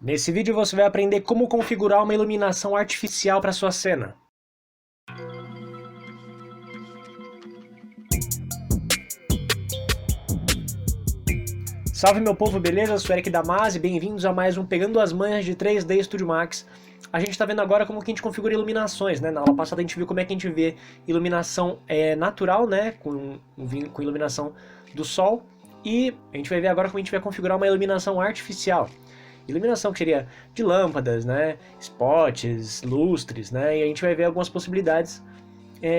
Nesse vídeo você vai aprender como configurar uma iluminação artificial para sua cena. Salve meu povo, beleza? Eu sou Eric Damasio e bem-vindos a mais um Pegando as Manhas de 3D Studio Max. A gente está vendo agora como que a gente configura iluminações, né? Na aula passada a gente viu como é que a gente vê iluminação natural, né? Com iluminação do sol. E a gente vai ver agora como a gente vai configurar uma iluminação artificial. Iluminação que seria de lâmpadas, né? Spots, lustres, né? E a gente vai ver algumas possibilidades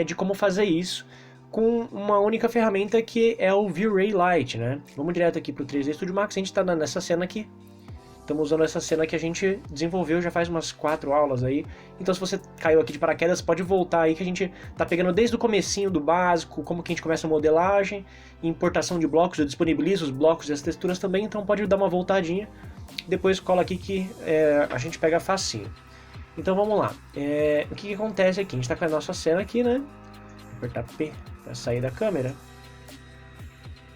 de como fazer isso com uma única ferramenta que é o V-Ray Light, né? Vamos direto aqui para o 3D Studio Max, a gente está nessa cena aqui. Estamos usando essa cena que a gente desenvolveu já faz umas 4 aulas aí. Então se você caiu aqui de paraquedas, pode voltar aí que a gente tá pegando desde o comecinho do básico, como que a gente começa a modelagem, importação de blocos, eu disponibilizo os blocos e as texturas também, então pode dar uma voltadinha. Depois cola aqui que a gente pega facinho. Então vamos lá. O que acontece aqui? A gente tá com a nossa cena aqui, né? Vou apertar P para sair da câmera.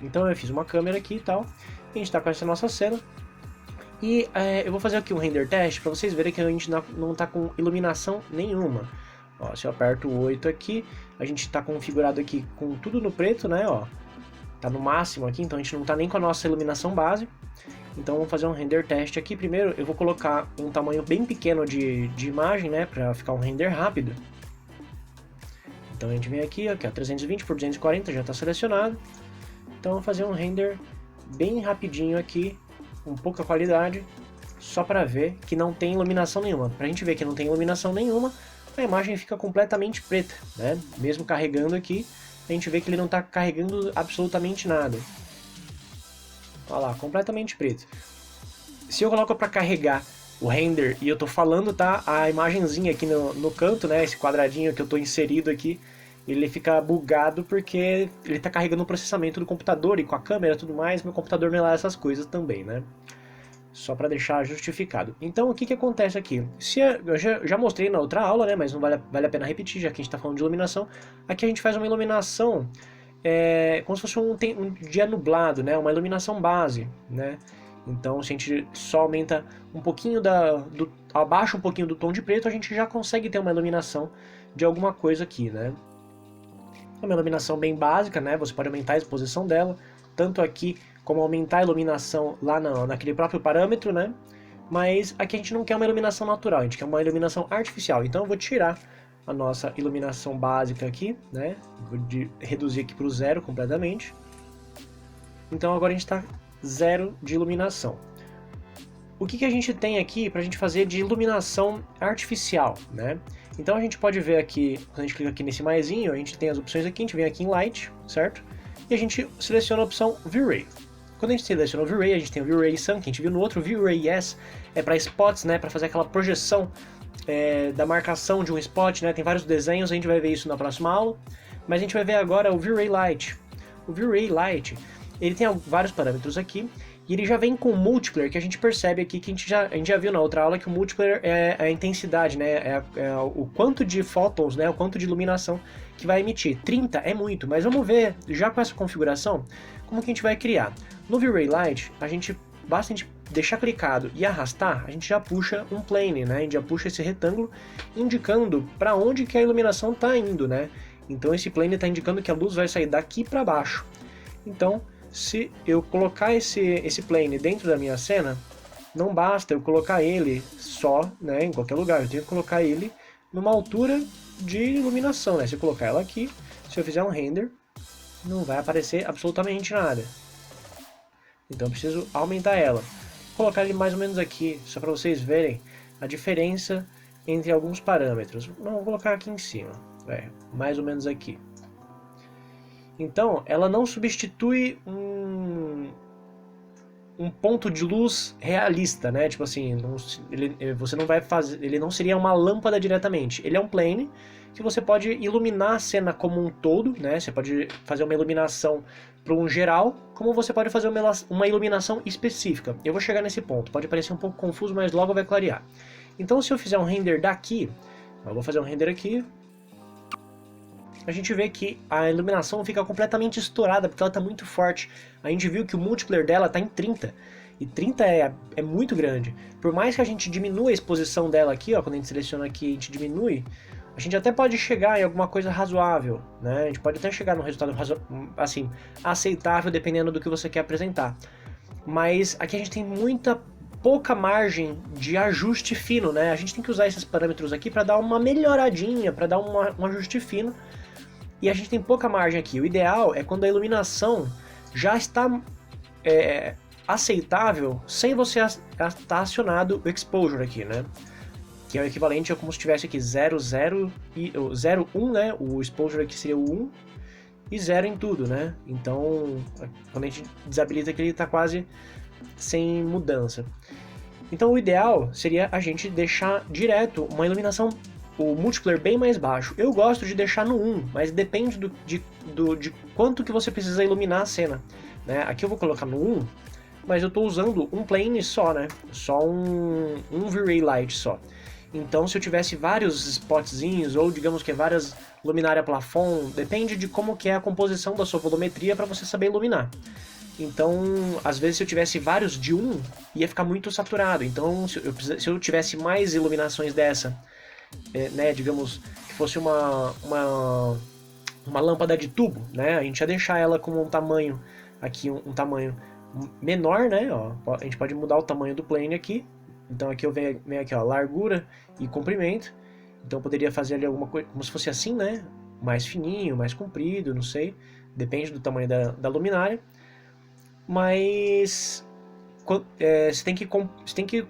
Então eu fiz uma câmera aqui e tal. E a gente tá com essa nossa cena. E eu vou fazer aqui um render test para vocês verem que a gente não está com iluminação nenhuma. Ó, se eu aperto o 8 aqui, a gente está configurado aqui com tudo no preto, né? Ó, tá no máximo aqui, então a gente não está nem com a nossa iluminação base. Então vamos fazer um render test aqui. Primeiro eu vou colocar um tamanho bem pequeno de imagem, né? Para ficar um render rápido. Então a gente vem aqui, ó, 320 por 240 já está selecionado. Então vou fazer um render bem rapidinho aqui, com pouca qualidade, só para ver que não tem iluminação nenhuma. Para a gente ver que não tem iluminação nenhuma, a imagem fica completamente preta, né? Mesmo carregando aqui, a gente vê que ele não está carregando absolutamente nada. Olha lá, completamente preto. Se eu coloco para carregar o render e eu estou falando, tá? A imagenzinha aqui no canto, né? Esse quadradinho que eu estou inserido aqui, ele fica bugado porque ele está carregando o processamento do computador e com a câmera e tudo mais, meu computador não é lá essas coisas também, né? Só para deixar justificado. Então, o que acontece aqui? Eu já mostrei na outra aula, né? Mas não vale a pena repetir, já que a gente está falando de iluminação. Aqui a gente faz uma iluminação como se fosse um dia nublado, né? Uma iluminação base, né? Então, se a gente só aumenta um pouquinho abaixa um pouquinho do tom de preto, a gente já consegue ter uma iluminação de alguma coisa aqui, né? É uma iluminação bem básica, né? Você pode aumentar a exposição dela, tanto aqui como aumentar a iluminação lá naquele próprio parâmetro, né? Mas aqui a gente não quer uma iluminação natural, a gente quer uma iluminação artificial. Então eu vou tirar a nossa iluminação básica aqui, né? Vou reduzir aqui para o zero completamente. Então agora a gente está zero de iluminação. O que a gente tem aqui para a gente fazer de iluminação artificial, né? Então a gente pode ver aqui, quando a gente clica aqui nesse maisinho, a gente tem as opções aqui, a gente vem aqui em Light, certo? E a gente seleciona a opção V-Ray. Quando a gente seleciona o V-Ray, a gente tem o V-Ray Sun, que a gente viu no outro V-Ray Yes, é para spots, né? Para fazer aquela projeção da marcação de um spot, né? Tem vários desenhos, a gente vai ver isso na próxima aula. Mas a gente vai ver agora o V-Ray Light. O V-Ray Light, ele tem vários parâmetros aqui, e ele já vem com o multiplier, que a gente percebe aqui, que a gente já viu na outra aula, que o multiplier é a intensidade, né? É o quanto de photons, né? O quanto de iluminação que vai emitir. 30 é muito, mas vamos ver, já com essa configuração, como que a gente vai criar. No V-Ray Light, basta a gente deixar clicado e arrastar, a gente já puxa um plane, né? A gente já puxa esse retângulo, indicando para onde que a iluminação está indo, né? Então esse plane está indicando que a luz vai sair daqui para baixo. Então, se eu colocar esse plane dentro da minha cena, não basta eu colocar ele só, né, em qualquer lugar, eu tenho que colocar ele numa altura de iluminação, né? Se eu colocar ela aqui, se eu fizer um render, não vai aparecer absolutamente nada. Então eu preciso aumentar ela. Vou colocar ele mais ou menos aqui, só para vocês verem a diferença entre alguns parâmetros. Não, vou colocar aqui em cima, mais ou menos aqui. Então, ela não substitui um ponto de luz realista, né? Tipo assim, você não vai fazer, ele não seria uma lâmpada diretamente. Ele é um plane que você pode iluminar a cena como um todo, né? Você pode fazer uma iluminação para um geral, como você pode fazer uma iluminação específica. Eu vou chegar nesse ponto. Pode parecer um pouco confuso, mas logo vai clarear. Então, se eu fizer um render daqui, eu vou fazer um render aqui. A gente vê que a iluminação fica completamente estourada, porque ela está muito forte. A gente viu que o multiplier dela está em 30. E 30 é muito grande. Por mais que a gente diminua a exposição dela aqui, ó, quando a gente seleciona aqui, a gente diminui, a gente até pode chegar em alguma coisa razoável, né? A gente pode até chegar num resultado assim, aceitável, dependendo do que você quer apresentar. Mas aqui a gente tem pouca margem de ajuste fino, né? A gente tem que usar esses parâmetros aqui para dar uma melhoradinha, para dar um ajuste fino. E a gente tem pouca margem aqui. O ideal é quando a iluminação já está aceitável sem você estar acionado o exposure aqui, né? Que é o equivalente a como se tivesse aqui 0, 0 e 0, 1, né? O exposure aqui seria o 1 e 0 em tudo, né? Então, quando a gente desabilita aqui, ele está quase sem mudança. Então, o ideal seria a gente deixar direto uma iluminação, o multiplayer bem mais baixo. Eu gosto de deixar no 1, mas depende de quanto que você precisa iluminar a cena, né? Aqui eu vou colocar no 1, mas eu estou usando um plane só, né? Só um V-Ray light só. Então, se eu tivesse vários spotzinhos, ou digamos que várias luminária plafond, depende de como que é a composição da sua volumetria para você saber iluminar. Então, às vezes, se eu tivesse vários de um, ia ficar muito saturado. Então, se eu tivesse mais iluminações dessa, né, digamos que fosse uma lâmpada de tubo, né, a gente ia deixar ela com um tamanho, aqui um tamanho menor, né, ó, a gente pode mudar o tamanho do plane aqui. Então aqui eu venho aqui, ó, largura e comprimento. Então eu poderia fazer ali alguma coisa, como se fosse assim, né, mais fininho, mais comprido, não sei, depende do tamanho da luminária. Mas você tem que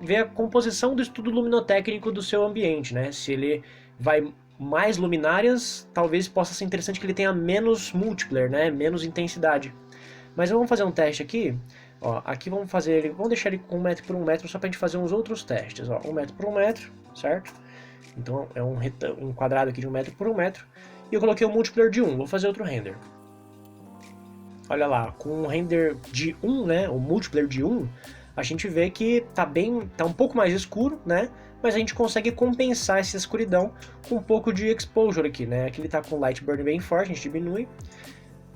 ver a composição do estudo luminotécnico do seu ambiente, né? Se ele vai mais luminárias, talvez possa ser interessante que ele tenha menos multiplayer, né? Menos intensidade. Mas vamos fazer um teste aqui. Ó, aqui vamos deixar ele com 1 metro por 1 metro só para a gente fazer uns outros testes. Ó, 1 metro por 1 metro, certo? Então é um quadrado aqui de 1 metro por 1 metro. E eu coloquei o multiplayer de 1. Vou fazer outro render. Olha lá, com um render de 1, né, o multiplayer de 1, a gente vê que tá um pouco mais escuro, né, mas a gente consegue compensar essa escuridão com um pouco de exposure aqui, né, aqui ele tá com light burn bem forte, a gente diminui,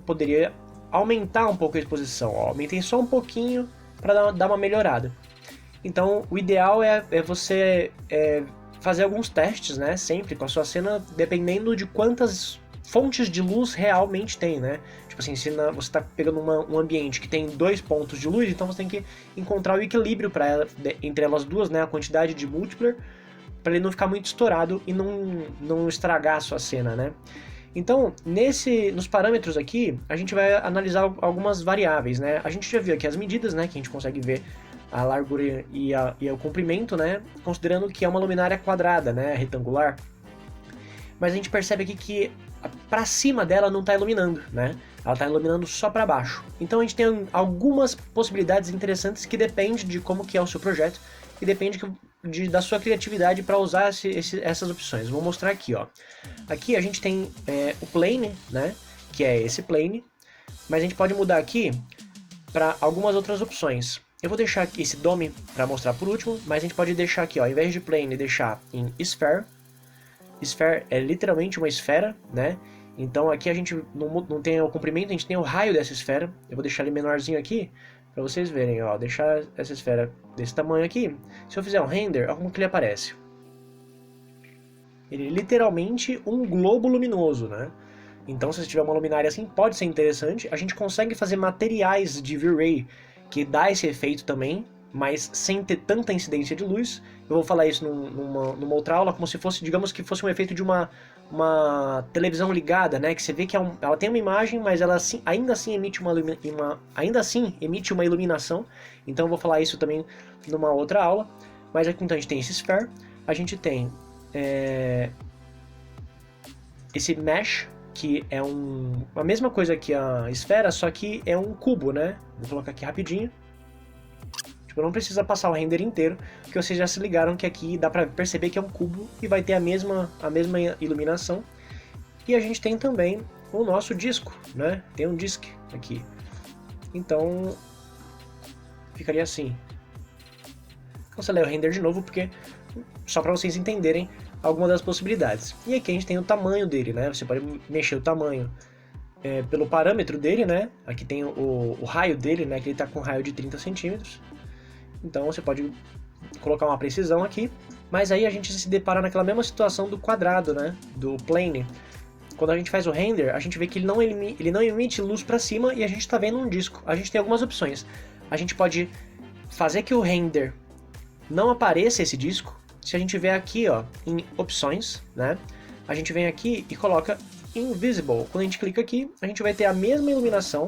poderia aumentar um pouco a exposição, ó, aumentei só um pouquinho para dar uma melhorada. Então, o ideal é você fazer alguns testes, né, sempre com a sua cena, dependendo de quantas fontes de luz realmente tem, né? Tipo assim, se você está pegando um ambiente que tem 2 pontos de luz, então você tem que encontrar o equilíbrio entre elas duas, né? A quantidade de multiplayer, para ele não ficar muito estourado e não estragar a sua cena, né? Então, nos parâmetros aqui, a gente vai analisar algumas variáveis, né? A gente já viu aqui as medidas, né? Que a gente consegue ver a largura e o comprimento, né? Considerando que é uma luminária quadrada, né? Retangular. Mas a gente percebe aqui que para cima dela não está iluminando, né? Ela está iluminando só para baixo. Então a gente tem algumas possibilidades interessantes que depende de como que é o seu projeto e depende da sua criatividade para usar essas opções. Vou mostrar aqui, ó. Aqui a gente tem o plane, né? Que é esse plane, mas a gente pode mudar aqui para algumas outras opções. Eu vou deixar aqui esse dome para mostrar por último, mas a gente pode deixar aqui, ó, ao invés de plane, deixar em sphere. Sphere é literalmente uma esfera, né? Então aqui a gente não tem o comprimento, a gente tem o raio dessa esfera. Eu vou deixar ele menorzinho aqui para vocês verem, ó. Deixar essa esfera desse tamanho aqui. Se eu fizer um render, olha como que ele aparece. Ele é literalmente um globo luminoso, né? Então se você tiver uma luminária assim, pode ser interessante. A gente consegue fazer materiais de V-Ray que dá esse efeito também, mas sem ter tanta incidência de luz. Eu vou falar isso numa outra aula, como se fosse, digamos que fosse um efeito de uma televisão ligada, né? Que você vê que ela tem uma imagem, mas ela ainda assim emite uma iluminação. Então eu vou falar isso também numa outra aula. Mas aqui então a gente tem esse sphere, a gente tem esse mesh, que é a mesma coisa que a esfera, só que é um cubo, né? Vou colocar aqui rapidinho. Não precisa passar o render inteiro, porque vocês já se ligaram que aqui dá para perceber que é um cubo e vai ter a mesma iluminação. E a gente tem também o nosso disco, né? Tem um disc aqui. Então, ficaria assim. Vou acelerar o render de novo, porque só para vocês entenderem algumas das possibilidades. E aqui a gente tem o tamanho dele, né? Você pode mexer o tamanho pelo parâmetro dele, né? Aqui tem o raio dele, né? Que ele está com um raio de 30 centímetros. Então você pode colocar uma precisão aqui, mas aí a gente se depara naquela mesma situação do quadrado, né? Do plane. Quando a gente faz o render, a gente vê que ele não emite luz para cima e a gente está vendo um disco. A gente tem algumas opções. A gente pode fazer que o render não apareça esse disco. Se a gente vier aqui, ó, em opções, né? A gente vem aqui e coloca Invisible. Quando a gente clica aqui, a gente vai ter a mesma iluminação,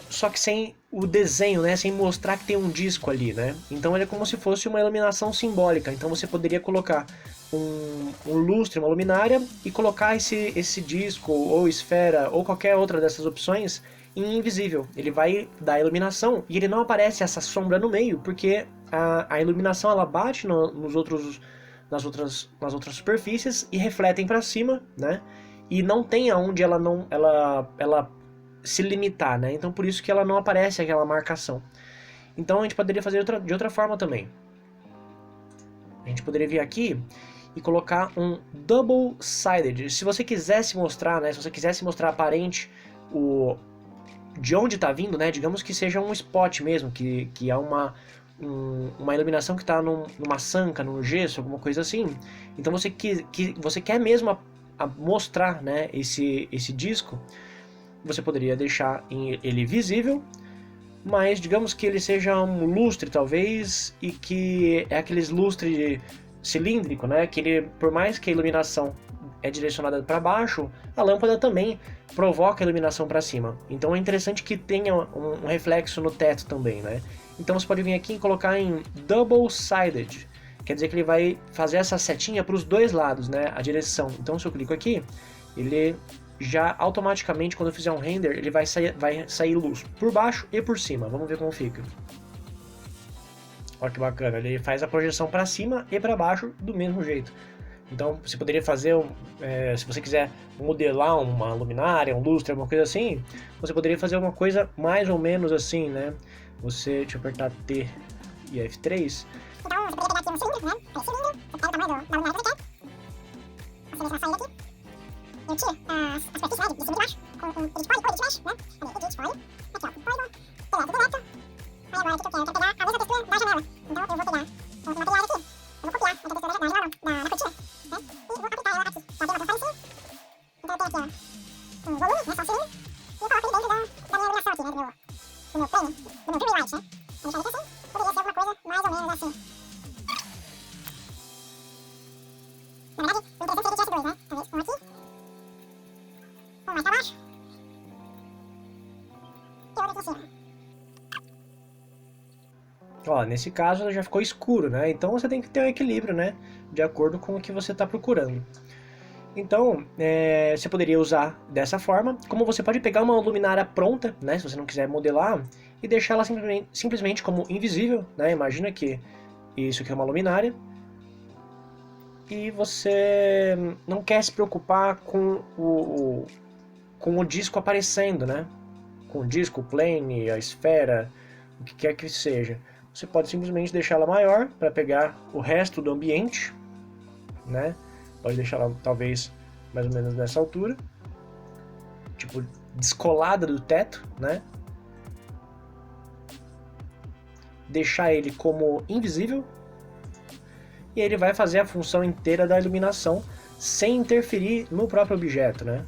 só que sem o desenho, né? Sem mostrar que tem um disco ali, né? Então ele é como se fosse uma iluminação simbólica. Então você poderia colocar um lustre, uma luminária, e colocar esse disco, ou esfera, ou qualquer outra dessas opções em invisível. Ele vai dar iluminação e ele não aparece essa sombra no meio, porque a iluminação ela bate nas outras superfícies e refletem para cima, né? E não tem aonde ela se limitar, né? Então por isso que ela não aparece aquela marcação. Então a gente poderia fazer de outra forma também. A gente poderia vir aqui e colocar um double-sided. Se você quisesse mostrar, né? Se você quisesse mostrar aparente de onde está vindo, né? Digamos que seja um spot mesmo, que é uma iluminação que está numa sanca, num gesso, alguma coisa assim. Então você quer mesmo mostrar, né, esse disco, você poderia deixar ele visível, mas digamos que ele seja um lustre talvez, e que é aqueles lustre cilíndrico, né, que ele, por mais que a iluminação é direcionada para baixo, a lâmpada também provoca a iluminação para cima. Então é interessante que tenha um reflexo no teto também, né? Então você pode vir aqui e colocar em double-sided, quer dizer que ele vai fazer essa setinha para os dois lados, né? A direção. Então se eu clico aqui, ele já automaticamente, quando eu fizer um render, ele vai sair luz por baixo e por cima. Vamos ver como fica. Olha que bacana, ele faz a projeção para cima e para baixo do mesmo jeito. Então você poderia fazer, se você quiser modelar uma luminária, um lustre, alguma coisa assim, você poderia fazer uma coisa mais ou menos assim, né? Deixa eu apertar T e F3. Então você poderia pegar aqui um cilindro, né? Aí cilindro, você pega o tamanho da luminária que você quer. Você deixa ela sair daqui. Eu tiro a superfície, né, de cima e de baixo, com um edit point ou edit mesh, né? Ali, edit point. Aqui ó, polygon, direto. Aí agora o que eu quero? Eu quero pegar a mesma textura da janela. Então eu vou pegar outro material aqui. Eu vou copiar essa textura da janela, não, da cortina. Né? E vou aplicar ela aqui. Tá vendo uma transparência? Então eu tenho aqui, ó, um volume, né, só um cilindro. E eu coloco ele dentro da minha iluminação aqui, né, do meu plane, do meu dreamy light, né? Vou deixar ele aqui assim. Poderia ser alguma coisa mais ou menos assim. Na verdade, o interessante seria que tivesse dois, né? Talvez um aqui. Um mais pra baixo. E outro aqui em cima. Ó, nesse caso ela já ficou escuro, né? Então você tem que ter um equilíbrio, né? De acordo com o que você está procurando. Então, você poderia usar dessa forma, como você pode pegar uma luminária pronta, né? Se você não quiser modelar, e deixar ela simplesmente como invisível, né? Imagina que isso aqui é uma luminária. E você não quer se preocupar com o disco aparecendo, né? Com o disco, o plane, a esfera, o que quer que seja. Você pode simplesmente deixar ela maior para pegar o resto do ambiente, né? Pode deixar ela talvez mais ou menos nessa altura, tipo descolada do teto, né? Deixar ele como invisível e ele vai fazer a função inteira da iluminação sem interferir no próprio objeto, né?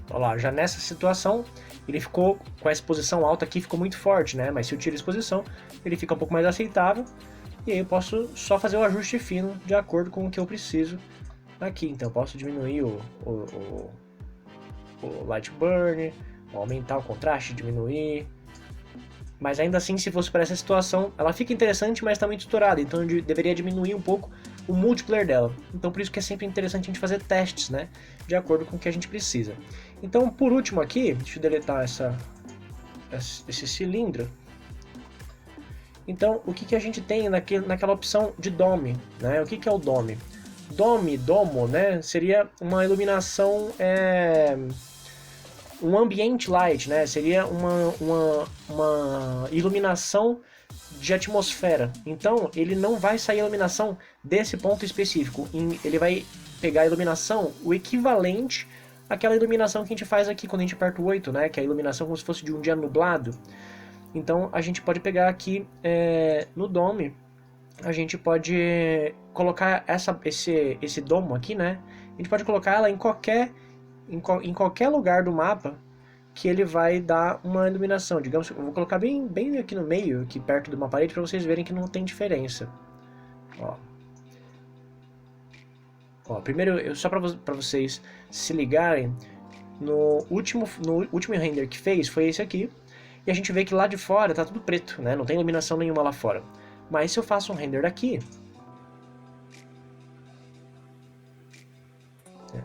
Olha lá, já nessa situação ele ficou com a exposição alta aqui, ficou muito forte, né? Mas se eu tiro a exposição, ele fica um pouco mais aceitável. E aí eu posso só fazer o ajuste fino de acordo com o que eu preciso aqui. Então eu posso diminuir o light burn, aumentar o contraste, diminuir. Mas ainda assim, se fosse para essa situação, ela fica interessante, mas está muito estourada. Então eu deveria diminuir um pouco o multiplayer dela. Então por isso que é sempre interessante a gente fazer testes, né? De acordo com o que a gente precisa. Então por último aqui, deixa eu deletar esse cilindro. Então o que a gente tem naquela opção de Dome, né? O que é o Dome? Domo, né? Seria uma iluminação... um ambient light, né? Seria uma iluminação de atmosfera. Então, ele não vai sair a iluminação desse ponto específico. Ele vai pegar a iluminação, o equivalente àquela iluminação que a gente faz aqui quando a gente aperta o 8, né? Que é a iluminação como se fosse de um dia nublado. Então, a gente pode pegar aqui no Dome, a gente pode colocar esse domo aqui, né? A gente pode colocar ela em qualquer lugar do mapa que ele vai dar uma iluminação. Digamos, eu vou colocar bem aqui no meio, aqui perto de uma parede, para vocês verem que não tem diferença. Ó, primeiro, só para vocês se ligarem, no último render que fez foi esse aqui, e a gente vê que lá de fora tá tudo preto, né? Não tem iluminação nenhuma lá fora. Mas se eu faço um render aqui,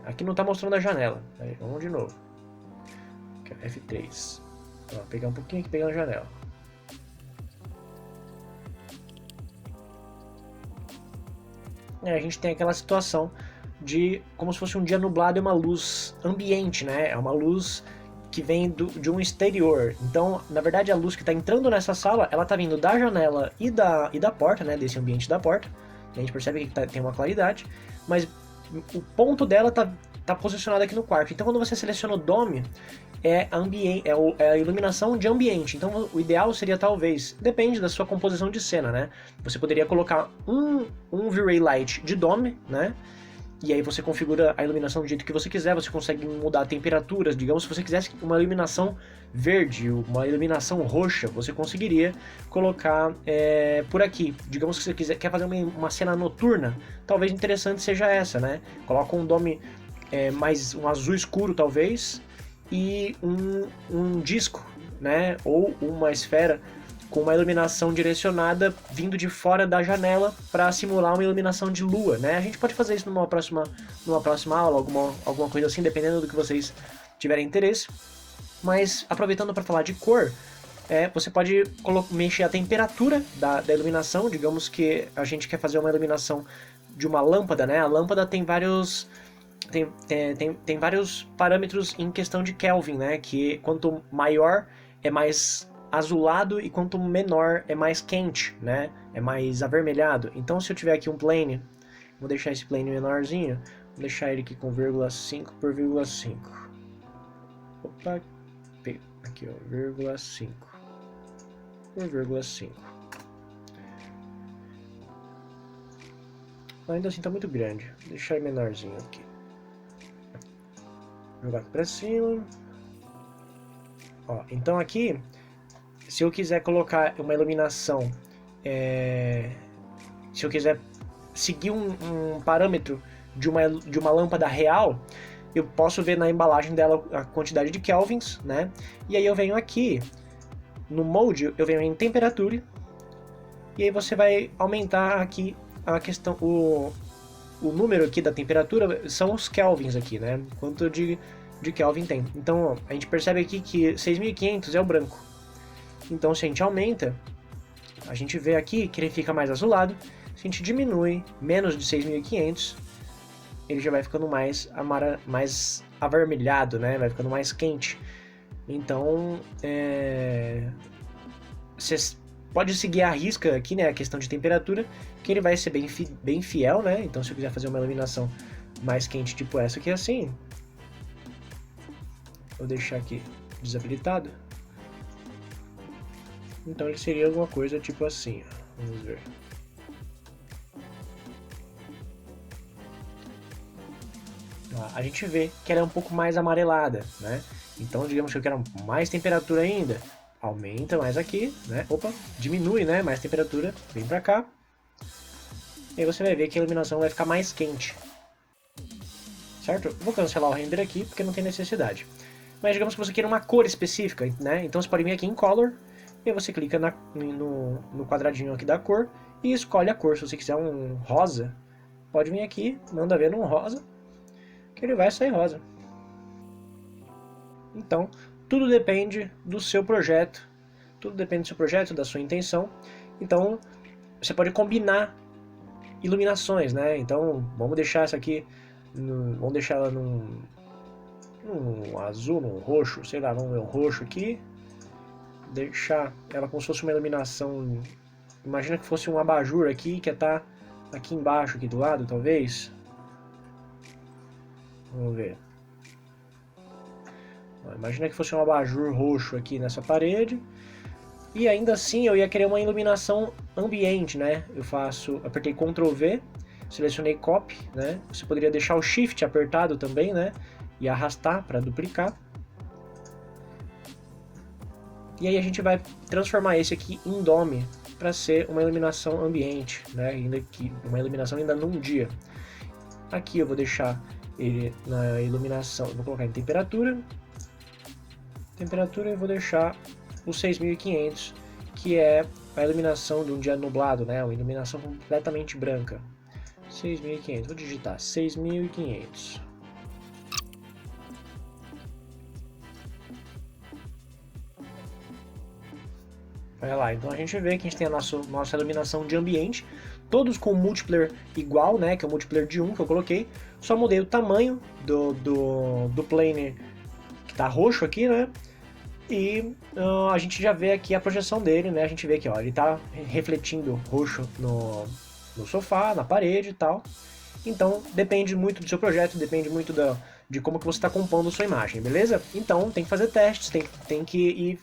aqui não tá mostrando a janela. Aí, vamos de novo. F3. Vou pegar um pouquinho aqui, pegar na janela. A gente tem aquela situação de como se fosse um dia nublado e uma luz ambiente, né? É uma luz que vem de um exterior. Então, na verdade, a luz que está entrando nessa sala, ela está vindo da janela e da porta, né? Desse ambiente da porta. A gente percebe que tem uma claridade, mas o ponto dela tá posicionado aqui no quarto. Então, quando você seleciona o Dome, é a iluminação de ambiente. Então, o ideal seria, talvez, depende da sua composição de cena, né? Você poderia colocar um V-Ray Light de Dome, né? E aí você configura a iluminação do jeito que você quiser, você consegue mudar temperaturas. Digamos, se você quisesse uma iluminação verde, uma iluminação roxa, você conseguiria colocar por aqui. Digamos que você quer fazer uma cena noturna, talvez interessante seja essa, né? Coloca um dome mais um azul escuro, talvez, e um disco, né? Ou uma esfera com uma iluminação direcionada vindo de fora da janela para simular uma iluminação de lua, né? A gente pode fazer isso numa próxima aula, alguma coisa assim, dependendo do que vocês tiverem interesse. Mas aproveitando para falar de cor, você pode mexer a temperatura da iluminação. Digamos que a gente quer fazer uma iluminação de uma lâmpada, né? A lâmpada tem vários parâmetros em questão de Kelvin, né? Que quanto maior é mais azulado e quanto menor é mais quente, né? É mais avermelhado. Então, se eu tiver aqui um plane, vou deixar esse plane menorzinho, vou deixar ele aqui com 0,5 por 0,5. Opa, aqui ó, 0,5 por 0,5. Ainda assim tá muito grande, vou deixar ele menorzinho aqui. Jogar aqui pra cima. Ó, então aqui, se eu quiser colocar uma iluminação, se eu quiser seguir um parâmetro de uma lâmpada real, eu posso ver na embalagem dela a quantidade de kelvins, né? E aí eu venho aqui, no Mode, eu venho em temperatura, e aí você vai aumentar aqui a questão, o número aqui da temperatura são os kelvins aqui, né? Quanto de Kelvin tem. Então, ó, a gente percebe aqui que 6.500 é o branco. Então, se a gente aumenta, a gente vê aqui que ele fica mais azulado. Se a gente diminui menos de 6.500, ele já vai ficando mais avermelhado, né? Vai ficando mais quente. Então, você pode seguir a risca aqui, né? A questão de temperatura, que ele vai ser bem fiel, né? Então, se eu quiser fazer uma iluminação mais quente, tipo essa aqui, assim, vou deixar aqui desabilitado. Então ele seria alguma coisa tipo assim, ó. Vamos ver. A gente vê que ela é um pouco mais amarelada, né? Então digamos que eu quero mais temperatura ainda, aumenta mais aqui, né? Opa, diminui, né? Mais temperatura, vem pra cá. E aí você vai ver que a iluminação vai ficar mais quente. Certo? Eu vou cancelar o render aqui porque não tem necessidade. Mas digamos que você queira uma cor específica, né? Então você pode vir aqui em Color, e aí você clica no quadradinho aqui da cor e escolhe a cor. Se você quiser um rosa, pode vir aqui, manda ver num rosa, que ele vai sair rosa. Então, tudo depende do seu projeto, da sua intenção. Então, você pode combinar iluminações, né? Então, vamos deixar essa aqui, vamos deixar ela num azul, num roxo, sei lá, vamos ver um roxo aqui. Deixar ela como se fosse uma iluminação Imagina que fosse um abajur aqui, que tá aqui embaixo, aqui do lado, talvez. Vamos ver. Imagina que fosse um abajur roxo aqui nessa parede. E ainda assim eu ia querer uma iluminação ambiente, né? Apertei Ctrl V, selecionei Copy, né? Você poderia deixar o Shift apertado também, né? E arrastar para duplicar. E aí a gente vai transformar esse aqui em Dome para ser uma iluminação ambiente, né? Uma iluminação ainda num dia. Aqui eu vou deixar ele na iluminação, eu vou colocar em temperatura. Temperatura eu vou deixar o 6500, que é a iluminação de um dia nublado, né? Uma iluminação completamente branca. 6500, vou digitar 6500. Olha lá, então a gente vê que a gente tem a nossa iluminação de ambiente, todos com multiplayer igual, né? Que é o multiplayer de 1 que eu coloquei. Só mudei o tamanho do plane que tá roxo aqui, né? E a gente já vê aqui a projeção dele, né? A gente vê aqui, ó, ele tá refletindo roxo no sofá, na parede e tal. Então, depende muito do seu projeto, depende muito de como que você está compondo sua imagem, beleza? Então, tem que fazer testes, tem que ir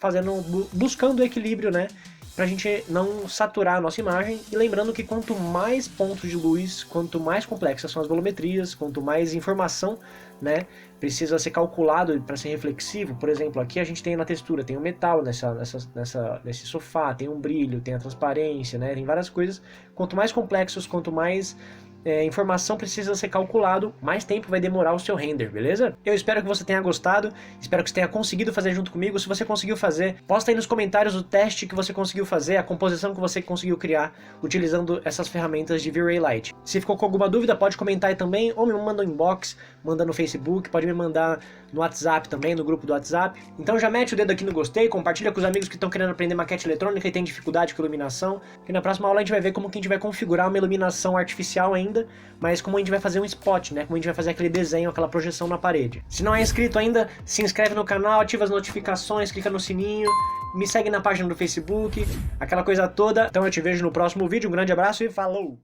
buscando o equilíbrio, né? Pra gente não saturar a nossa imagem. E lembrando que quanto mais pontos de luz, quanto mais complexas são as volumetrias, quanto mais informação, né, precisa ser calculado para ser reflexivo. Por exemplo, aqui a gente tem na textura, tem o metal nesse sofá, tem um brilho, tem a transparência, né, tem várias coisas. Quanto mais complexos, quanto mais informação precisa ser calculado, mais tempo vai demorar o seu render, beleza? Eu espero que você tenha gostado, espero que você tenha conseguido fazer junto comigo. Se você conseguiu fazer, posta aí nos comentários o teste que você conseguiu fazer, a composição que você conseguiu criar utilizando essas ferramentas de V-Ray Lite. Se ficou com alguma dúvida, pode comentar aí também, ou me manda no inbox, manda no Facebook, pode me mandar no WhatsApp também, no grupo do WhatsApp. Então já mete o dedo aqui no gostei, compartilha com os amigos que estão querendo aprender maquete eletrônica e tem dificuldade com iluminação, que na próxima aula a gente vai ver como que a gente vai configurar uma iluminação artificial ainda, mas como a gente vai fazer um spot, né? Como a gente vai fazer aquele desenho, aquela projeção na parede. Se não é inscrito ainda, se inscreve no canal, ativa as notificações, clica no sininho, me segue na página do Facebook, aquela coisa toda. Então eu te vejo no próximo vídeo, um grande abraço e falou!